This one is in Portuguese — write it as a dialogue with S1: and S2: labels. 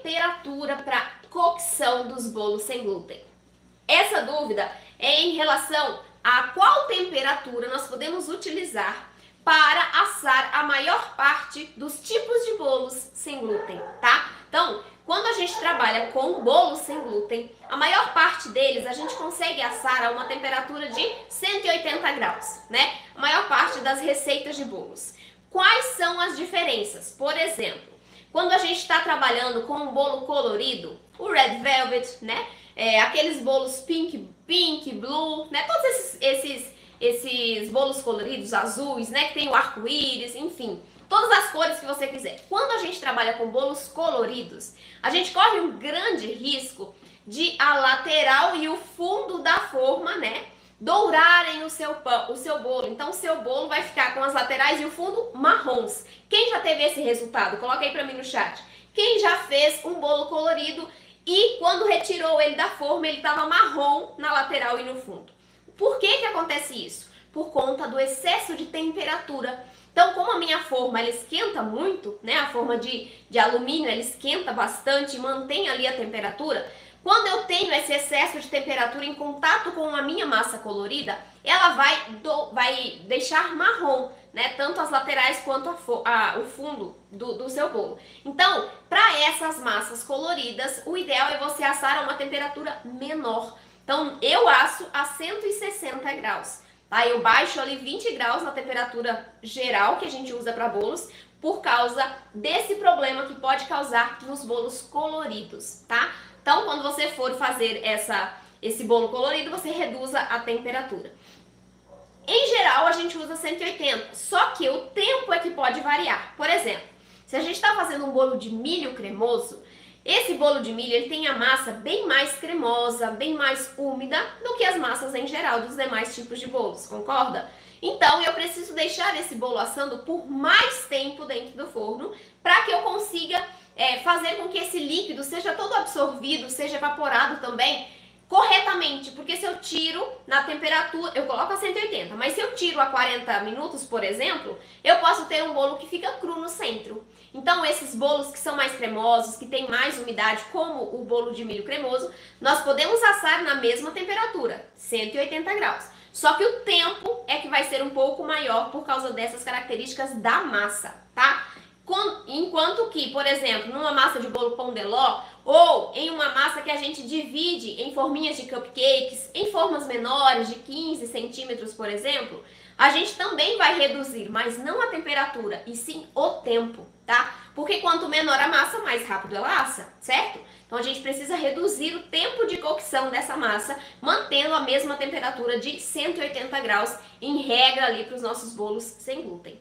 S1: temperatura para cocção dos bolos sem glúten? Essa dúvida é em relação a qual temperatura nós podemos utilizar para assar a maior parte dos tipos de bolos sem glúten, tá? Então, quando a gente trabalha com bolos sem glúten, a maior parte deles a gente consegue assar a uma temperatura de 180 graus, né? A maior parte das receitas de bolos. Quais são as diferenças? Por exemplo, quando a gente está trabalhando com um bolo colorido, o Red Velvet, né? Aqueles bolos pink, blue, né? Todos esses bolos coloridos, azuis, né? Que tem o arco-íris, enfim. Todas as cores que você quiser. Quando a gente trabalha com bolos coloridos, a gente corre um grande risco de a lateral e o fundo da forma, né? Dourarem o seu bolo. Então, o seu bolo vai ficar com as laterais e o fundo marrons. Quem já teve esse resultado? Coloca aí pra mim no chat. Quem já fez um bolo colorido e quando retirou ele da forma, ele estava marrom na lateral e no fundo? Por que acontece isso? Por conta do excesso de temperatura. Então, como a minha forma ela esquenta muito, né? A forma de alumínio ela esquenta bastante e mantém ali a temperatura. Quando eu tenho esse excesso de temperatura em contato com a minha massa colorida, ela vai deixar marrom, né? Tanto as laterais quanto o fundo do seu bolo. Então, para essas massas coloridas, o ideal é você assar a uma temperatura menor. Então, eu asso a 160 graus. Tá? Eu baixo ali 20 graus na temperatura geral que a gente usa para bolos, por causa desse problema que pode causar nos bolos coloridos, tá? Então, quando você for fazer esse bolo colorido, você reduza a temperatura. Em geral, a gente usa 180, só que o tempo é que pode variar. Por exemplo, se a gente está fazendo um bolo de milho cremoso, esse bolo de milho ele tem a massa bem mais cremosa, bem mais úmida do que as massas em geral dos demais tipos de bolos, concorda? Então, eu preciso deixar esse bolo assando por mais tempo dentro do forno para que eu consiga fazer com que esse líquido seja todo absorvido, seja evaporado também corretamente, porque se eu tiro na temperatura, eu coloco a 180, mas se eu tiro a 40 minutos, por exemplo, eu posso ter um bolo que fica cru no centro. Então, esses bolos que são mais cremosos, que tem mais umidade, como o bolo de milho cremoso, nós podemos assar na mesma temperatura, 180 graus. Só que o tempo é que vai ser um pouco maior por causa dessas características da massa, tá? Enquanto que, por exemplo, numa massa de bolo pão de ló ou em uma massa que a gente divide em forminhas de cupcakes, em formas menores de 15 centímetros, por exemplo, a gente também vai reduzir, mas não a temperatura, e sim o tempo, tá? Porque quanto menor a massa, mais rápido ela assa, certo? Então a gente precisa reduzir o tempo de cocção dessa massa, mantendo a mesma temperatura de 180 graus, em regra ali para os nossos bolos sem glúten.